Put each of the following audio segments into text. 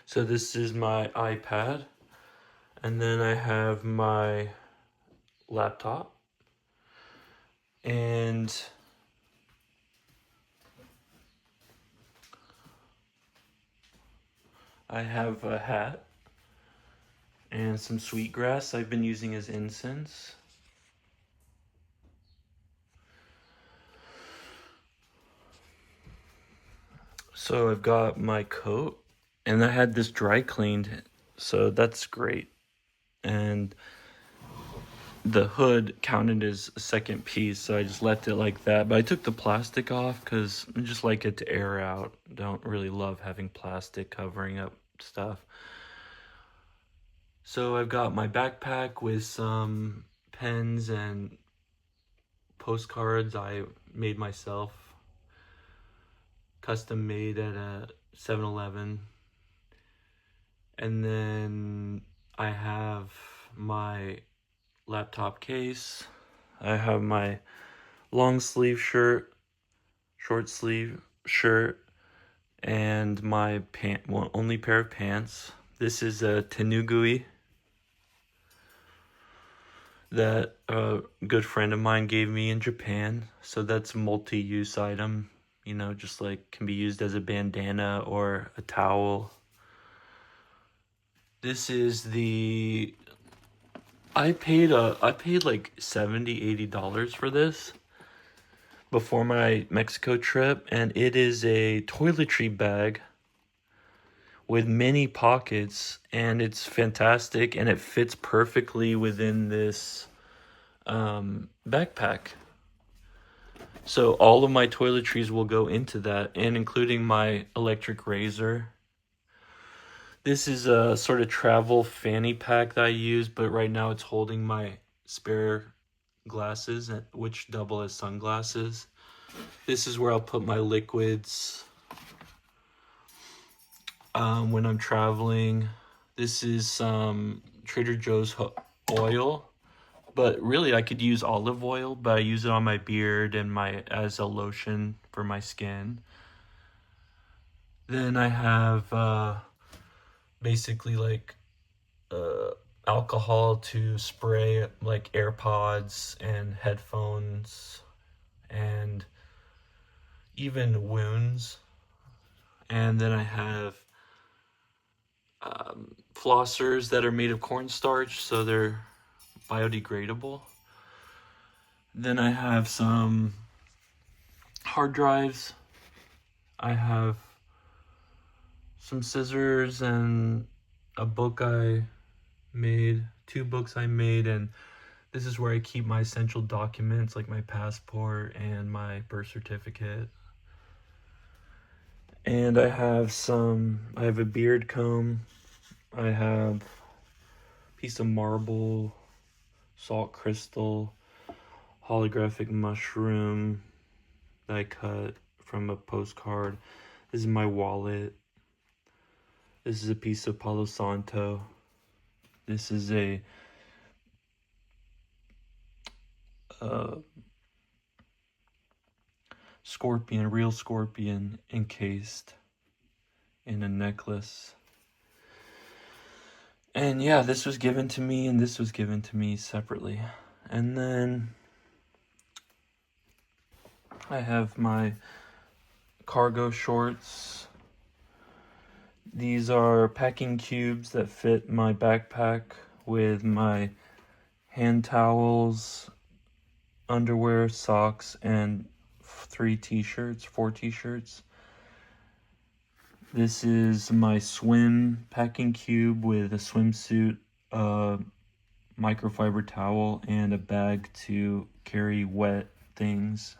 So this is my iPad, and then I have my laptop, and I have a hat and some sweetgrass I've been using as incense. So I've got my coat, and I had this dry cleaned, so that's great. And the hood counted as a second piece, so I just left it like that. But I took the plastic off because I just like it to air out. Don't really love having plastic covering up stuff. So I've got my backpack with some pens and postcards I made myself, custom made at a 7-Eleven. And then I have my laptop case. I have my long sleeve shirt, short sleeve shirt, and my only pair of pants. This is a tenugui that a good friend of mine gave me in Japan. So that's a multi-use item, just like can be used as a bandana or a towel. This is the I paid like $70-$80 for this before my Mexico trip, and it is a toiletry bag with many pockets, and it's fantastic, and it fits perfectly within this backpack. So all of my toiletries will go into that, and including my electric razor. This is a sort of travel fanny pack that I use, but right now it's holding my spare glasses, which double as sunglasses. This is where I'll put my liquids when I'm traveling. This is some Trader Joe's oil, but really I could use olive oil, but I use it on my beard and as a lotion for my skin. Then I have basically like alcohol to spray like AirPods and headphones and even wounds. And then I have flossers that are made of cornstarch, so they're biodegradable. Then I have some hard drives. I have some scissors and a book I made, 2 books I made, and this is where I keep my essential documents like my passport and my birth certificate. And I have a beard comb. I have a piece of marble, salt crystal, holographic mushroom that I cut from a postcard. This is my wallet. This is a piece of Palo Santo. This is a scorpion, real scorpion encased in a necklace. And yeah, this was given to me, and this was given to me separately. And then I have my cargo shorts. These are packing cubes that fit my backpack with my hand towels, underwear, socks, and 4 t-shirts. This is my swim packing cube with a swimsuit, microfiber towel, and a bag to carry wet things.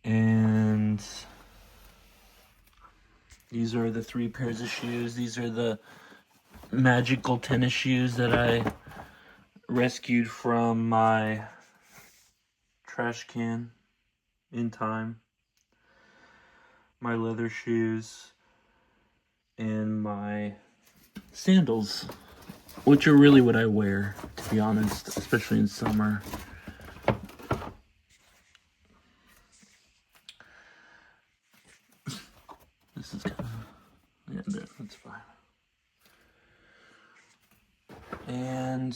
And these are the 3 pairs of shoes. These are the magical tennis shoes that I rescued from my trash can in time. My leather shoes and my sandals, which are really what I wear, to be honest, especially in summer. This And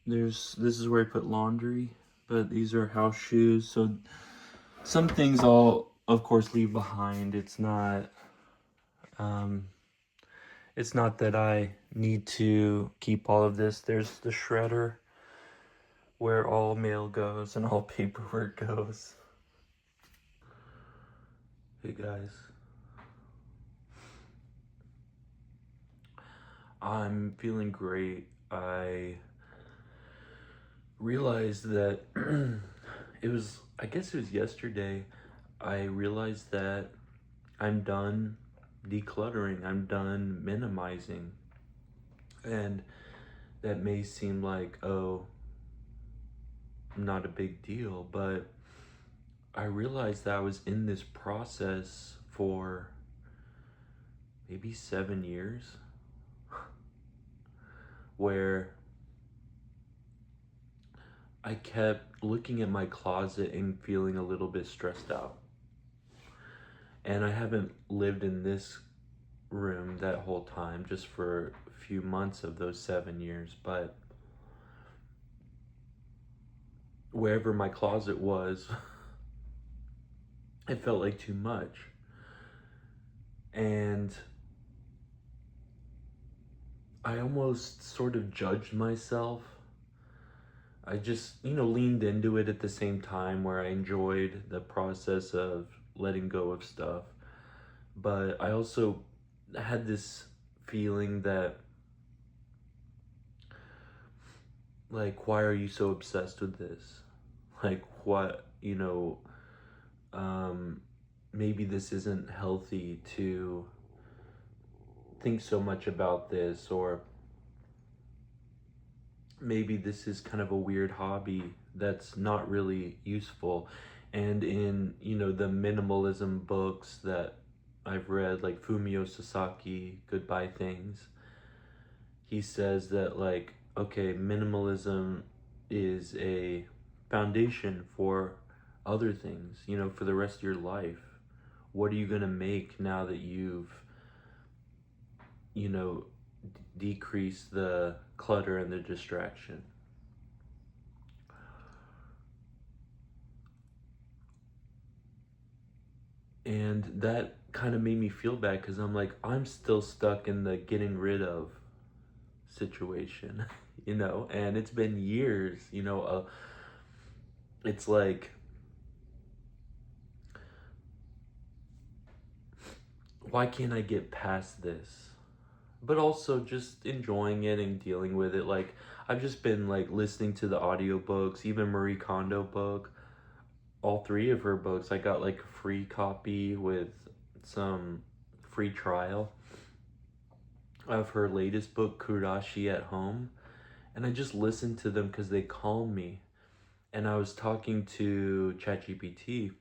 this is where I put laundry, but these are house shoes. So some things I'll of course leave behind. It's not that I need to keep all of this. There's the shredder where all mail goes and all paperwork goes. Hey guys, I'm feeling great. I realized that I guess it was yesterday, I realized that I'm done decluttering, I'm done minimizing. And that may seem like, oh, not a big deal, but I realized that I was in this process for maybe 7 years where I kept looking at my closet and feeling a little bit stressed out. And I haven't lived in this room that whole time, just for a few months of those 7 years, but wherever my closet was, it felt like too much. And I almost sort of judged myself. I just, leaned into it at the same time where I enjoyed the process of letting go of stuff. But I also had this feeling that, like, why are you so obsessed with this? Like, what, maybe this isn't healthy to think so much about this, or maybe this is kind of a weird hobby that's not really useful. And in, the minimalism books that I've read, like Fumio Sasaki, Goodbye Things, he says that, like, okay, minimalism is a foundation for other things, for the rest of your life. What are you going to make now that you've, decreased the clutter and the distraction? And that kind of made me feel bad because I'm like, I'm still stuck in the getting rid of situation, and it's been years, it's like, why can't I get past this? But also just enjoying it and dealing with it. Like, I've just been like listening to the audiobooks, even Marie Kondo book, all three of her books. I got like a free copy with some free trial of her latest book, Kurashi at Home. And I just listened to them because they calm me. And I was talking to ChatGPT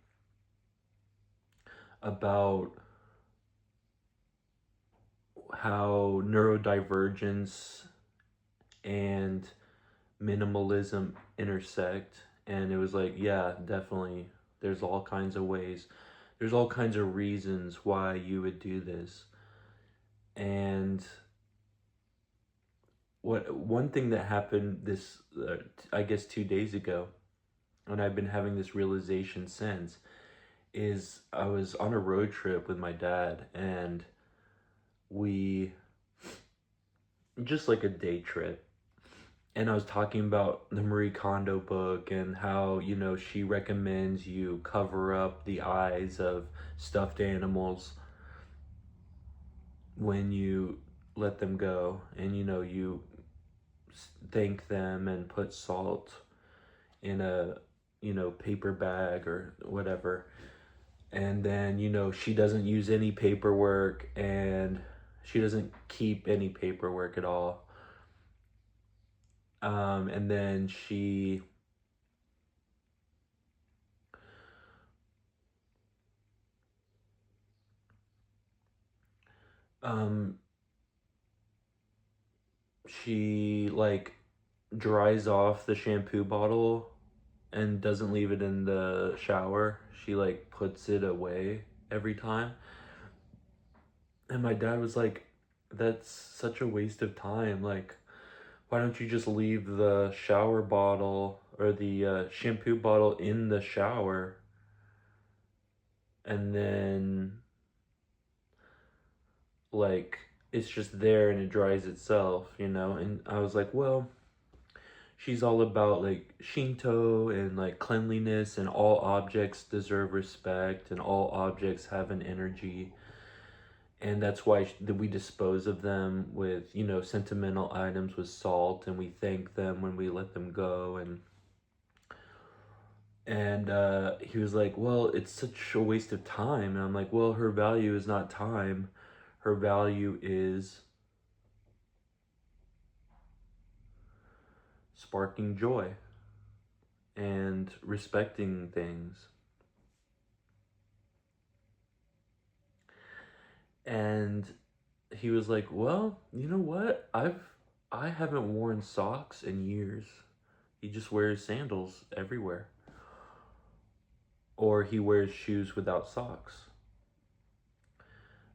about how neurodivergence and minimalism intersect. And it was like, yeah, definitely. There's all kinds of ways. There's all kinds of reasons why you would do this. And one thing that happened this, I guess 2 days ago, and I've been having this realization since, is I was on a road trip with my dad, and we, just like a day trip, and I was talking about the Marie Kondo book and how, she recommends you cover up the eyes of stuffed animals when you let them go, and, you thank them and put salt in a, paper bag or whatever. And then, she doesn't use any paperwork, and she doesn't keep any paperwork at all. And then she like dries off the shampoo bottle and doesn't leave it in the shower. She like puts it away every time. And my dad was like, that's such a waste of time. Like, why don't you just leave the shower bottle or the shampoo bottle in the shower, and then like it's just there and it dries itself, you know? And I was like, well, she's all about like Shinto and like cleanliness, and all objects deserve respect and all objects have an energy. And that's why we dispose of them with, you know, sentimental items with salt, and we thank them when we let them go. And he was like, well, it's such a waste of time. And I'm like, well, her value is not time. Her value is sparking joy and respecting things. And he was like, well, you know what? I haven't worn socks in years. He just wears sandals everywhere. Or he wears shoes without socks.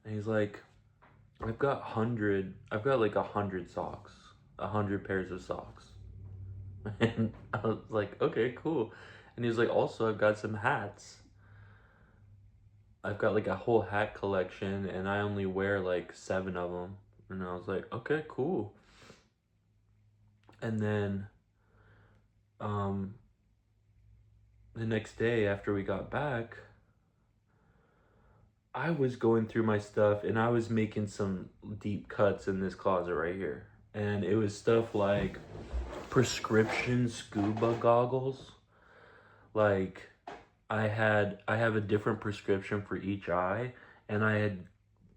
And he's like, I've got like 100 socks, 100 pairs of socks. And I was like, okay, cool. And he was like, also, I've got some hats. I've got like a whole hat collection, and I only wear like 7 of them. And I was like, okay, cool. And then, um, the next day after we got back, I was going through my stuff and I was making some deep cuts in this closet right here. And it was stuff like prescription scuba goggles. Like I have a different prescription for each eye, and I had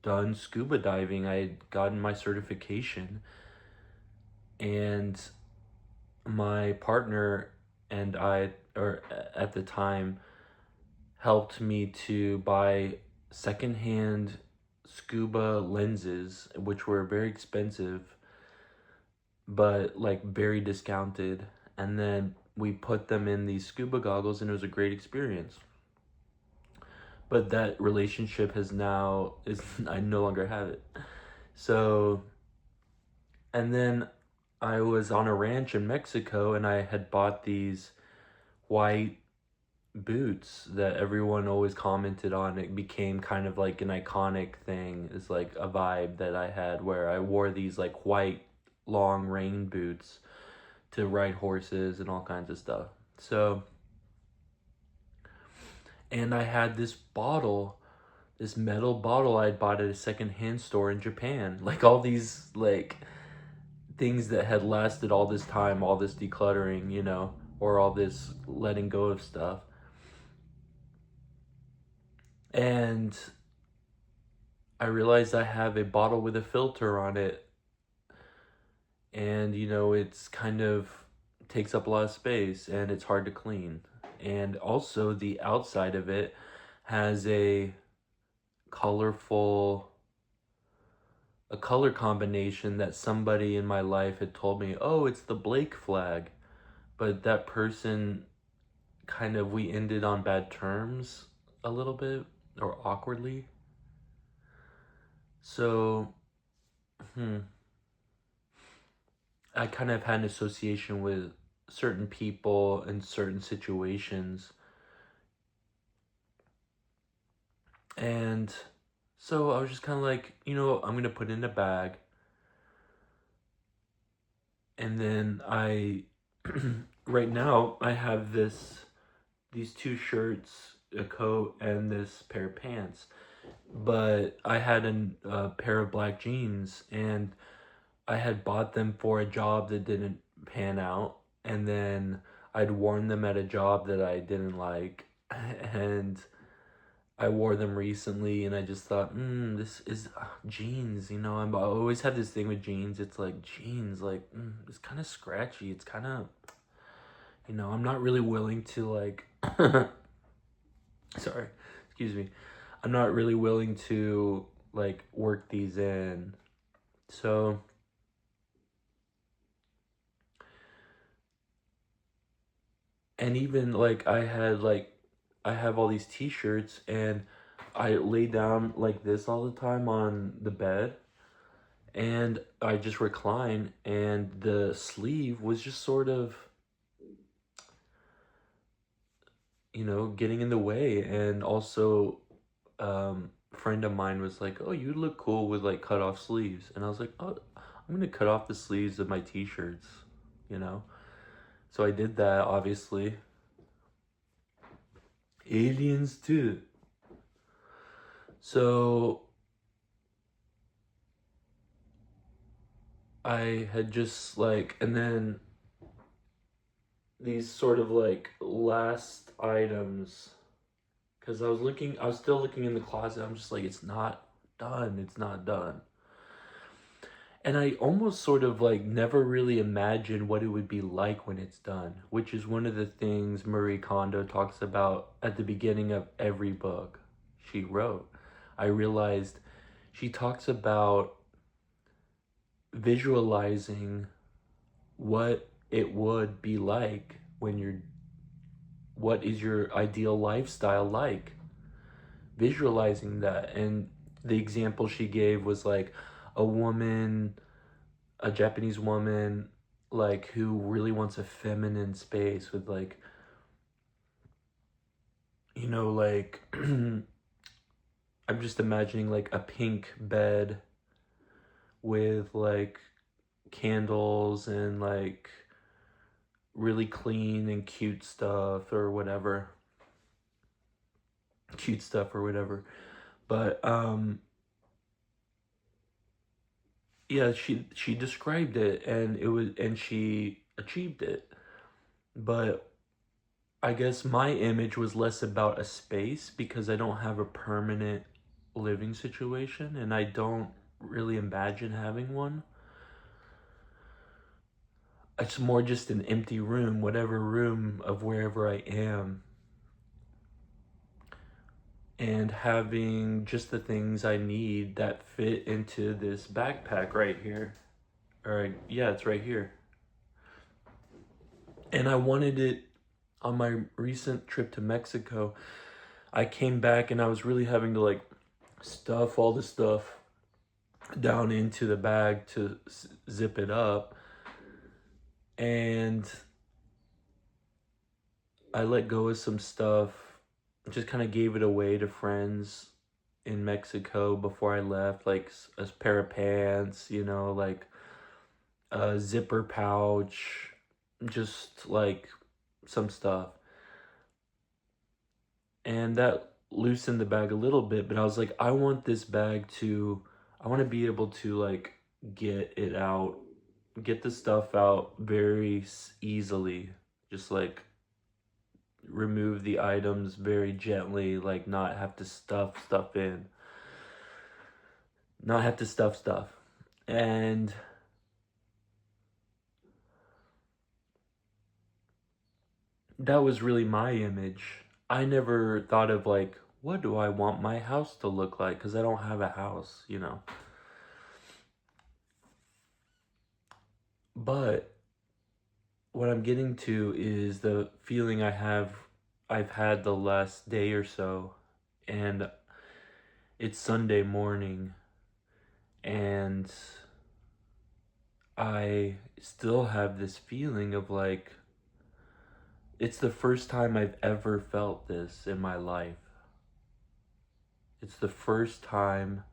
done scuba diving. I had gotten my certification, and my partner and I, or at the time, helped me to buy secondhand scuba lenses, which were very expensive, but like very discounted. And then we put them in these scuba goggles, and it was a great experience. But that relationship has now is I no longer have it. So, and then I was on a ranch in Mexico, and I had bought these white boots that everyone always commented on. It became kind of like an iconic thing. It's like a vibe that I had where I wore these like white long rain boots to ride horses and all kinds of stuff. So, and I had this bottle, this metal bottle I'd bought at a secondhand store in Japan. Like all these like things that had lasted all this time, all this decluttering, you know, or all this letting go of stuff. And I realized I have a bottle with a filter on it, and you know, it's kind of takes up a lot of space and it's hard to clean. And also the outside of it has colorful a color combination that somebody in my life had told me, oh, it's the Blake flag. But that person kind of, we ended on bad terms a little bit, or awkwardly. So, I kind of had an association with certain people and certain situations. And so I was just kind of like, you know, I'm going to put it in a bag. And then right now, I have these 2 shirts, a coat, and this pair of pants. But I had a pair of black jeans, and I had bought them for a job that didn't pan out, and then I'd worn them at a job that I didn't like, and I wore them recently, and I just thought, this is jeans. You know, I always have this thing with jeans. It's like jeans, like it's kind of scratchy. It's kind of, you know, I'm not really willing to like. Sorry, excuse me. I'm not really willing to like work these in, so. And even like I have all these t-shirts, and I lay down like this all the time on the bed, And I just recline, and the sleeve was just sort of, getting in the way. And also, a friend of mine was like, "Oh, you look cool with like cut off sleeves," and I was like, "Oh, I'm gonna cut off the sleeves of my t-shirts," you know. So I did that, obviously. Aliens too. So I had just like, and then these sort of like last items, because I was still looking in the closet. I'm just like, it's not done. It's not done. And I almost sort of like never really imagined what it would be like when it's done, which is one of the things Marie Kondo talks about at the beginning of every book she wrote. I realized she talks about visualizing what it would be like when what is your ideal lifestyle like? Visualizing that. And the example she gave was like a woman, a Japanese woman, like who really wants a feminine space with like, like I'm just imagining like a pink bed with like candles and like really clean and cute stuff or whatever. Cute stuff or whatever. But yeah, she described it, and she achieved it. But I guess my image was less about a space because I don't have a permanent living situation, and I don't really imagine having one. It's more just an empty room, whatever room of wherever I am, and having just the things I need that fit into this backpack right here. Or yeah, it's right here. And I wanted it on my recent trip to Mexico. I came back and I was really having to like stuff all the stuff down into the bag to zip it up. And I let go of some stuff, just kind of gave it away to friends in Mexico before I left, like a pair of pants, like a zipper pouch, just like some stuff. And that loosened the bag a little bit, but I was like, I want this bag to, I want to be able to like get it out, get the stuff out very easily, just like remove the items very gently, like not have to stuff stuff in, not have to stuff stuff. And that was really my image. I never thought of like, what do I want my house to look like? Because I don't have a house. But what I'm getting to is the feeling I've had the last day or so, and it's Sunday morning, and I still have this feeling of like, it's the first time I've ever felt this in my life. It's the first time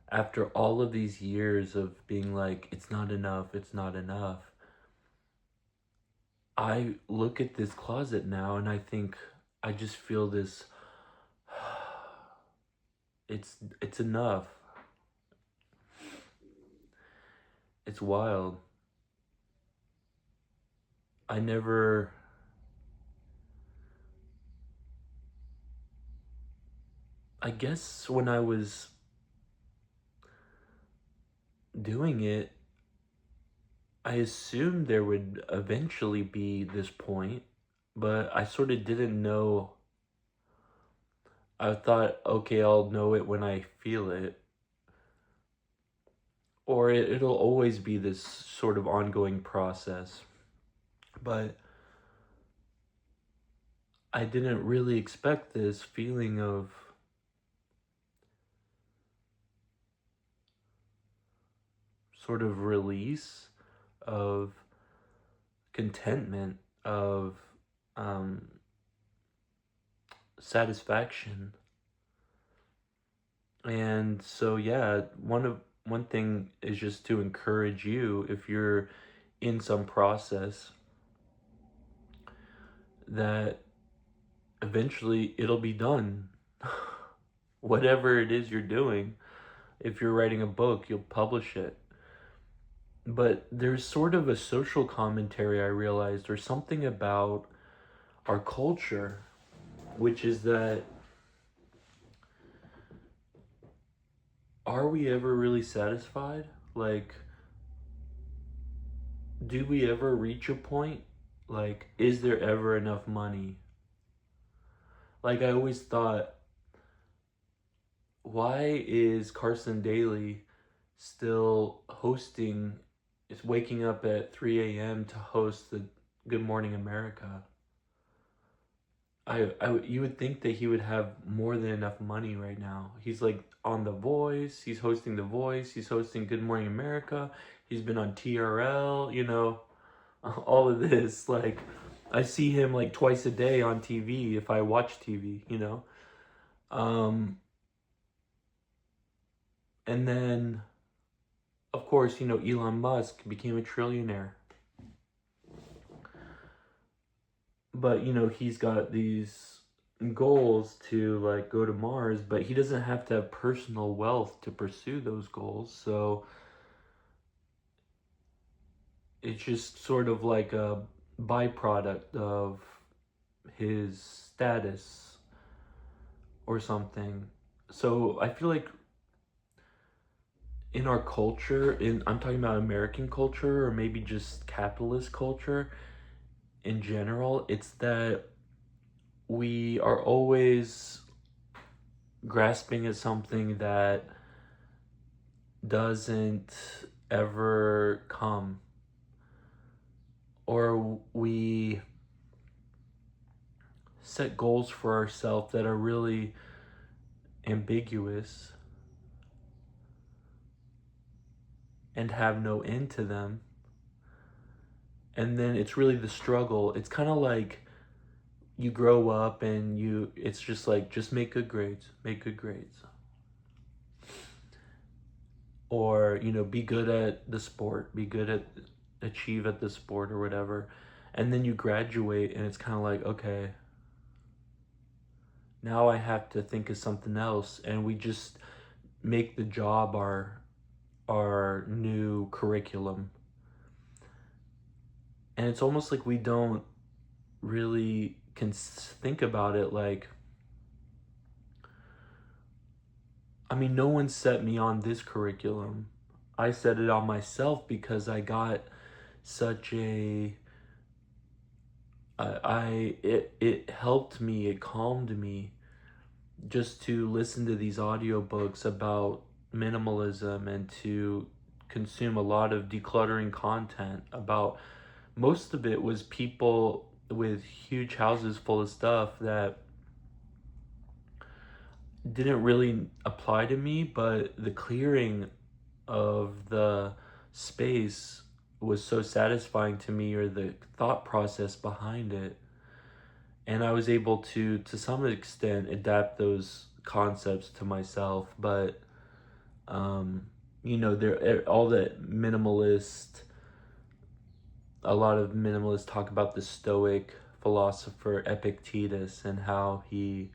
after all of these years of being like, it's not enough, it's not enough. I look at this closet now and I think, I just feel this, it's enough. It's wild. I never, I guess when I was doing it, I assumed there would eventually be this point, but I sort of didn't know. I thought, okay, I'll know it when I feel it. Or it'll always be this sort of ongoing process. But I didn't really expect this feeling of sort of release of contentment, of um, satisfaction. And so yeah, one thing is just to encourage you, if you're in some process, that eventually it'll be done. Whatever it is you're doing, if you're writing a book, you'll publish it. But there's sort of a social commentary, I realized, or something about our culture, which is that, are we ever really satisfied? Like, do we ever reach a point? Like, is there ever enough money? Like, I always thought, why is Carson Daly still hosting, is waking up at 3 a.m. to host the Good Morning America? You would think that he would have more than enough money right now. He's like on The Voice, he's hosting The Voice, he's hosting Good Morning America, he's been on TRL, all of this. Like, I see him like twice a day on TV if I watch TV. And then, of course, Elon Musk became a trillionaire. But, he's got these goals to like go to Mars, but he doesn't have to have personal wealth to pursue those goals. So it's just sort of like a byproduct of his status or something. So I feel like in our culture, I'm talking about American culture or maybe just capitalist culture in general, it's that we are always grasping at something that doesn't ever come, or we set goals for ourselves that are really ambiguous and have no end to them. And then it's really the struggle. It's kind of like you grow up and it's just like, just make good grades, make good grades. Or, be good at the sport, achieve at the sport or whatever. And then you graduate and it's kind of like, okay, now I have to think of something else. And we just make the job our new curriculum. And it's almost like we don't really can think about it. Like, I mean, no one set me on this curriculum. I set it on myself because I got such a it helped me, it calmed me just to listen to these audiobooks about minimalism and to consume a lot of decluttering content. About most of it was people with huge houses full of stuff that didn't really apply to me, but the clearing of the space was so satisfying to me, or the thought process behind it. And I was able to some extent, adapt those concepts to myself. But, there, all that minimalist, a lot of minimalists talk about the Stoic philosopher Epictetus and how he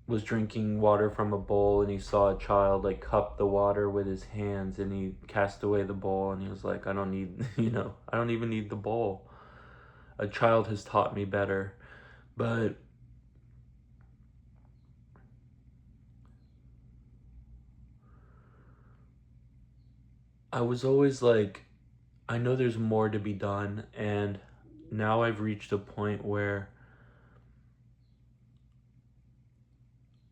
was drinking water from a bowl and he saw a child like cup the water with his hands, and he cast away the bowl and he was like, I don't need, I don't even need the bowl. A child has taught me better. But I was always like, I know there's more to be done, and now I've reached a point where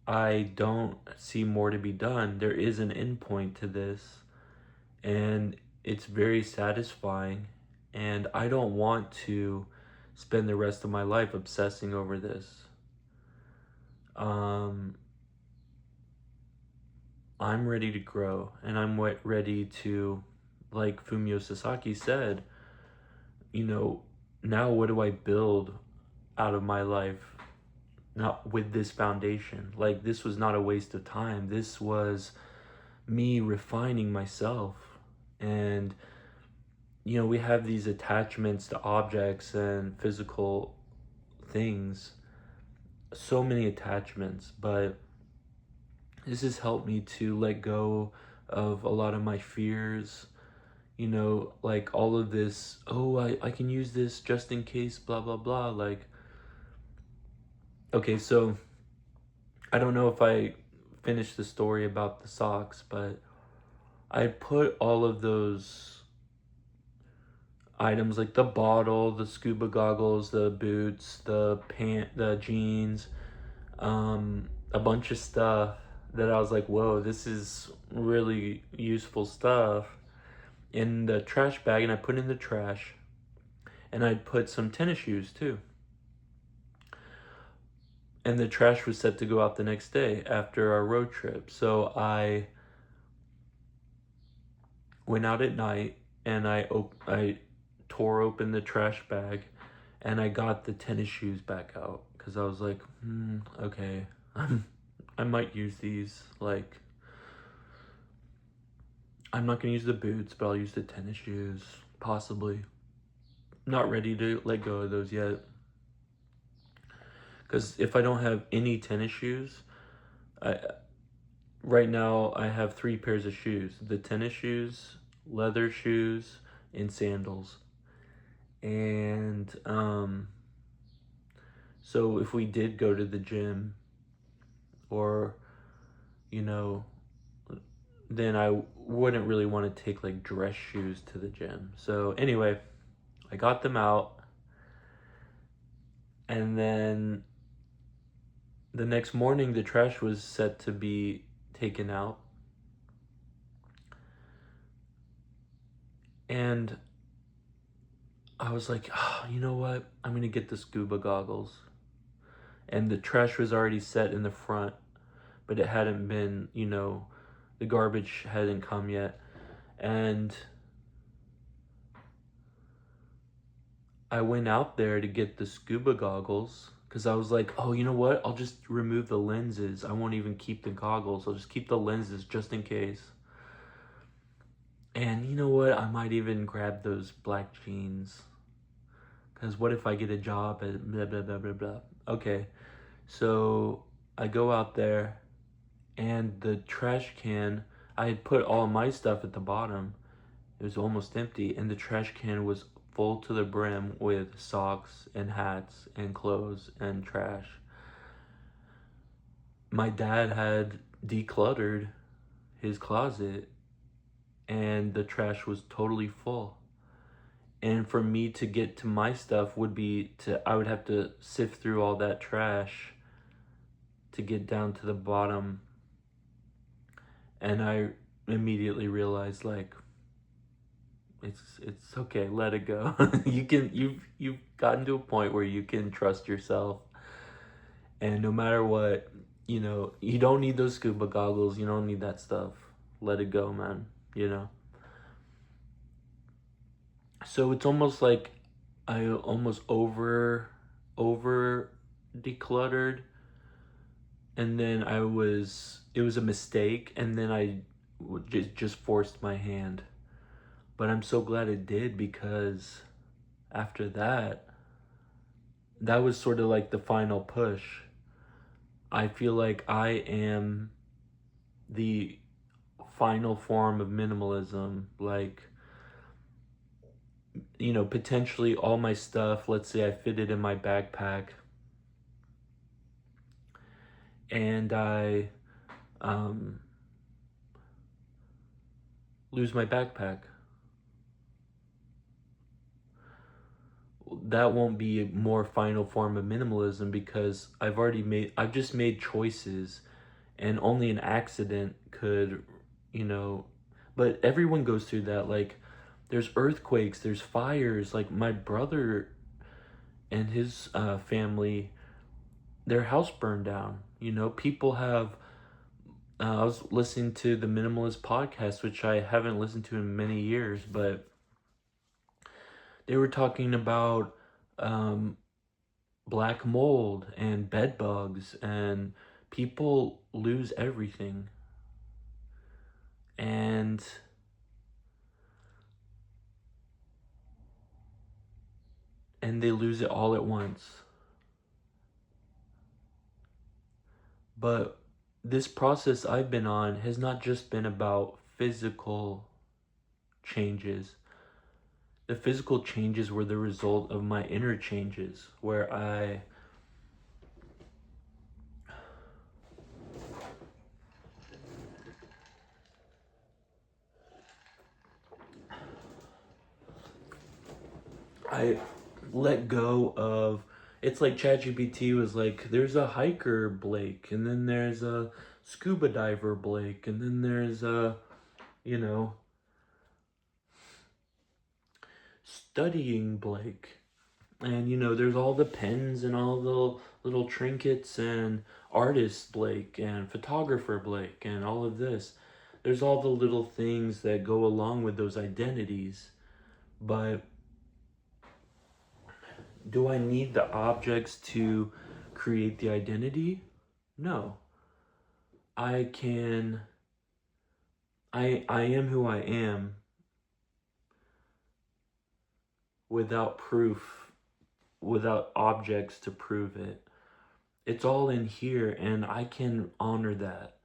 I don't see more to be done. There is an end point to this, and it's very satisfying, and I don't want to spend the rest of my life obsessing over this. I'm ready to grow, and I'm ready to, like Fumio Sasaki said, you know, now what do I build out of my life? Not with this foundation. Like, this was not a waste of time. This was me refining myself. And, you know, we have these attachments to objects and physical things, so many attachments, but this has helped me to let go of a lot of my fears, you know, like all of this, oh, I can use this just in case, blah, blah, blah. Like, okay, so I don't know if I finished the story about the socks, but I put all of those items like the bottle, the scuba goggles, the boots, the jeans, a bunch of stuff that I was like, whoa, this is really useful stuff, in the trash bag, and I put in the trash, and I put some tennis shoes too. And the trash was set to go out the next day after our road trip. So I went out at night and I tore open the trash bag and I got the tennis shoes back out because I was like, okay, I might use these. Like, I'm not gonna use the boots, but I'll use the tennis shoes, possibly. Not ready to let go of those yet. Because if I don't have any tennis shoes, right now I have 3 pairs of shoes: the tennis shoes, leather shoes, and sandals. And so if we did go to the gym, or, you know, then I wouldn't really want to take like dress shoes to the gym. So anyway, I got them out, and then the next morning the trash was set to be taken out. And I was like, oh, you know what? I'm going to get the scuba goggles. And the trash was already set in the front, but it hadn't been, you know, the garbage hadn't come yet. And I went out there to get the scuba goggles because I was like, oh, you know what? I'll just remove the lenses. I won't even keep the goggles. I'll just keep the lenses just in case. And you know what? I might even grab those black jeans. Because what if I get a job at blah, blah, blah, blah, blah. Okay, so I go out there, and the trash can, I had put all my stuff at the bottom. It was almost empty, and the trash can was full to the brim with socks and hats and clothes and trash. My dad had decluttered his closet, and the trash was totally full. And for me to get to my stuff I would have to sift through all that trash to get down to the bottom. And I immediately realized, like, it's okay, let it go. You've gotten to a point where you can trust yourself, and no matter what, you know, you don't need those scuba goggles, you don't need that stuff. Let it go, man, you know. So it's almost like I almost over decluttered, and then it was a mistake, and then I just forced my hand. But I'm so glad it did, because after that was sort of like the final push. I feel like I am the final form of minimalism. Like, you know, potentially all my stuff, let's say I fit it in my backpack, and I lose my backpack. That won't be a more final form of minimalism, because I've just made choices, and only an accident could, you know, but everyone goes through that. Like, there's earthquakes, there's fires. Like, my brother and his family, their house burned down. You know, people have I was listening to the Minimalist podcast, which I haven't listened to in many years, but they were talking about um, black mold and bed bugs, and people lose everything. And they lose it all at once. But this process I've been on has not just been about physical changes. The physical changes were the result of my inner changes, where I let go of. It's like ChatGPT was like, there's a hiker Blake, and then there's a scuba diver Blake, and then there's a, you know, studying Blake. And there's all the pens and all the little trinkets and artist Blake and photographer Blake and all of this. There's all the little things that go along with those identities. But do I need the objects to create the identity? No. I am who I am without proof, without objects to prove it. It's all in here, and I can honor that.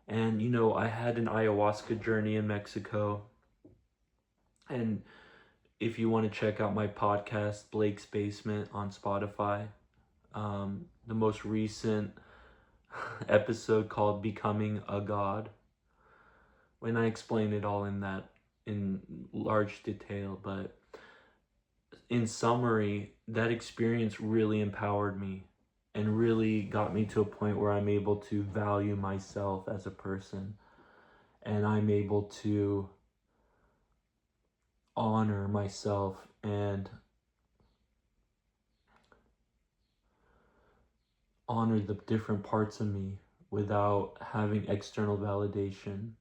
And I had an ayahuasca journey in Mexico. And if you want to check out my podcast, Blake's Basement, on Spotify, the most recent episode called Becoming a God, when I explain it all in large detail. But in summary, that experience really empowered me and really got me to a point where I'm able to value myself as a person, and I'm able to honor myself and honor the different parts of me without having external validation.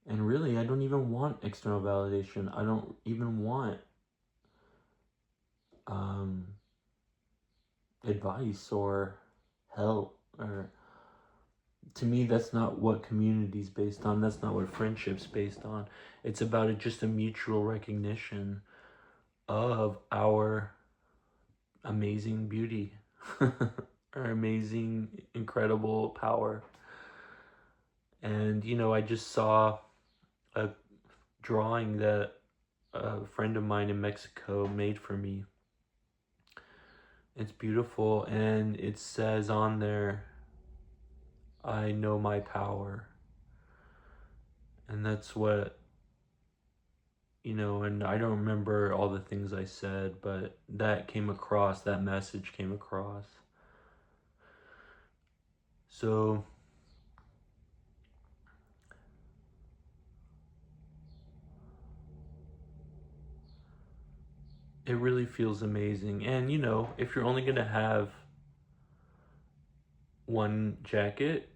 And really, I don't even want external validation. I don't even want advice or help. Or to me, that's not what community's based on. That's not what friendship's based on. It's about just a mutual recognition of our amazing beauty, our amazing, incredible power. And I just saw a drawing that a friend of mine in Mexico made for me. It's beautiful, and it says on there, I know my power. And that's what, and I don't remember all the things I said, but that message came across. So it really feels amazing. And if you're only going to have one jacket,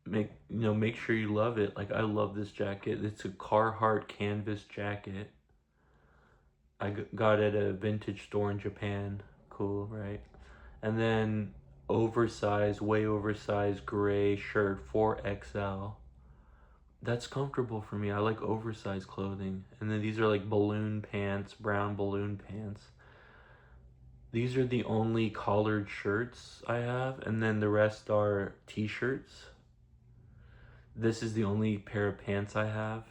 make sure you love it. Like, I love this jacket. It's a Carhartt canvas jacket. I got it at a vintage store in Japan. Cool, right? And then way oversized gray shirt, 4XL. That's comfortable for me. I like oversized clothing. And then these are like balloon pants, brown balloon pants. These are the only collared shirts I have, and then the rest are t-shirts. This is the only pair of pants I have,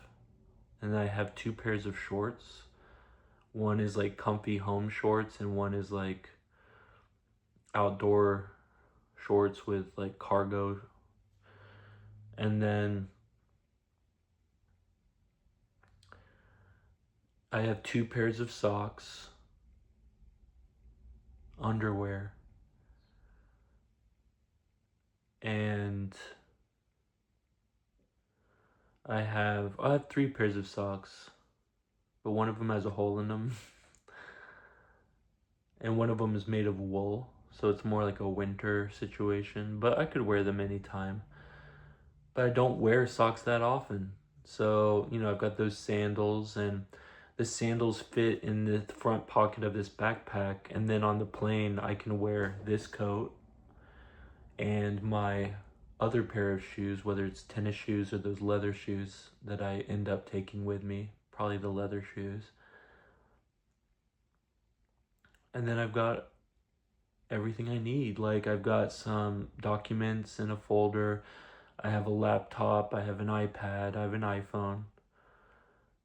and I have 2 pairs of shorts. One is like comfy home shorts, and one is like outdoor shorts with like cargo. And then I have 2 pairs of socks, underwear, and I have 3 pairs of socks, but one of them has a hole in them. And one of them is made of wool, so it's more like a winter situation, but I could wear them anytime. but I don't wear socks that often. So, you know, I've got those sandals, and the sandals fit in the front pocket of this backpack. And then on the plane, I can wear this coat and my other pair of shoes, whether it's tennis shoes or those leather shoes that I end up taking with me, probably the leather shoes. And then I've got everything I need. Like, I've got some documents in a folder. I have a laptop, I have an iPad, I have an iPhone.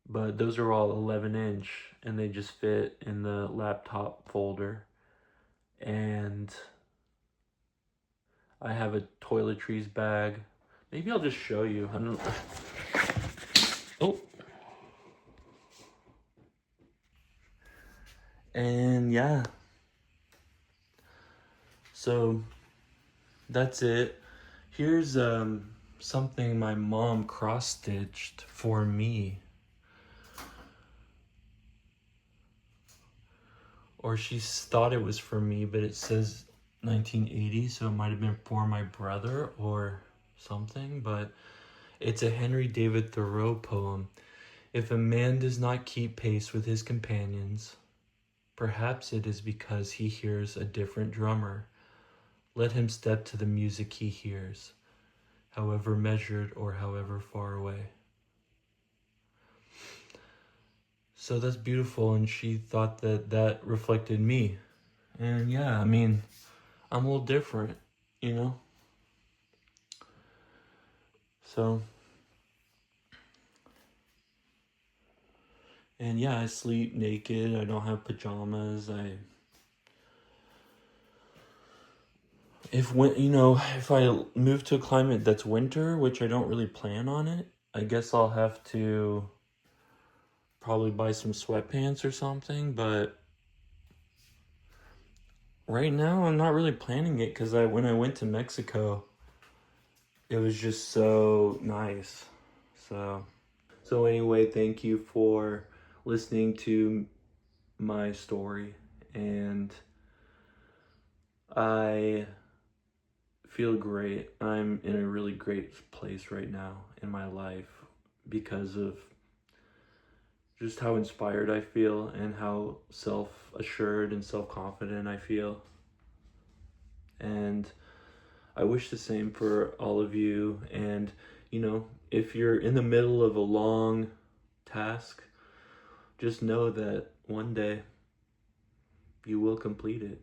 But those are all 11-inch and they just fit in the laptop folder. And I have a toiletries bag. Maybe I'll just show you. I don't. Oh. And yeah. So that's it. Here's something my mom cross-stitched for me. Or she thought it was for me, but it says 1980, so it might have been for my brother or something. But it's a Henry David Thoreau poem. If a man does not keep pace with his companions, perhaps it is because he hears a different drummer. Let him step to the music he hears, however measured or however far away. So that's beautiful, and she thought that that reflected me. And yeah, I mean, I'm a little different, you know? So, and yeah, I sleep naked. I don't have pajamas. If I move to a climate that's winter, which I don't really plan on it, I guess I'll have to probably buy some sweatpants or something. But right now, I'm not really planning it because when I went to Mexico, it was just so nice. So anyway, thank you for listening to my story, and I feel great. I'm in a really great place right now in my life because of just how inspired I feel and how self-assured and self-confident I feel. And I wish the same for all of you. And, if you're in the middle of a long task, just know that one day you will complete it.